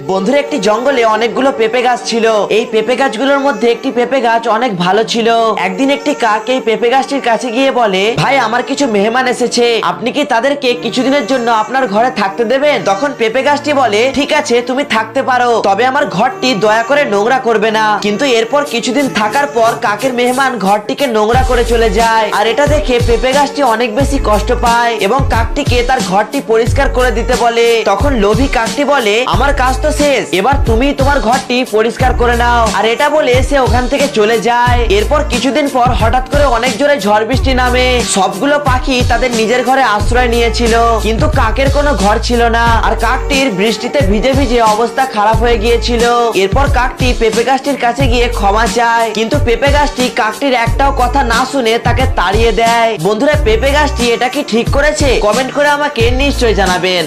বন্ধুরা, একটি জঙ্গলে অনেকগুলো পেঁপে গাছ ছিল। এই পেঁপে গাছগুলোর মধ্যে একটি পেঁপে গাছ অনেক ভালো ছিল। একদিন একটি কাক এই পেঁপে গাছটির কাছে গিয়ে বলে, ভাই, আমার কিছু মেহমান এসেছে, আপনি কি তাদেরকে কিছুদিনের জন্য আপনার ঘরে থাকতে দেবেন? তখন পেঁপে গাছটি বলে, ঠিক আছে, তুমি থাকতে পারো, তবে আমার ঘরটি দয়া করে নোংরা করবে না। কিন্তু এরপর কিছুদিন থাকার পর কাকের মেহমান ঘরটিকে নোংরা করে চলে যায়। আর এটা দেখে পেঁপে গাছটি অনেক বেশি কষ্ট পায় এবং কাকটিকে তার ঘরটি পরিষ্কার করে দিতে বলে। তখন লোভী কাকটি বলে, আমার কাজ তো শেষ, এবার তুমি তোমার ঘরটি পরিষ্কার করে নাও। আর এটা বলে সে ওখান থেকে চলে যায়। এরপর কিছুদিন পর হঠাৎ করে অনেক জোরে ঝড় বৃষ্টি নামে। সবগুলো পাখি তাদের নিজের ঘরে আশ্রয় নিয়েছিল, কিন্তু কাকের কোনো ঘর ছিল না। আর কাকটির বৃষ্টিতে ভিজে ভিজে অবস্থা খারাপ হয়ে গিয়েছিল। এরপর কাকটি পেঁপে গাছটির কাছে গিয়ে ক্ষমা চায়, কিন্তু পেঁপে গাছটি কাকটির একটাও কথা না শুনে তাকে তাড়িয়ে দেয়। বন্ধুরা, পেঁপে গাছটি এটা কি ঠিক করেছে? কমেন্ট করে আমাকে নিশ্চয়ই জানাবেন।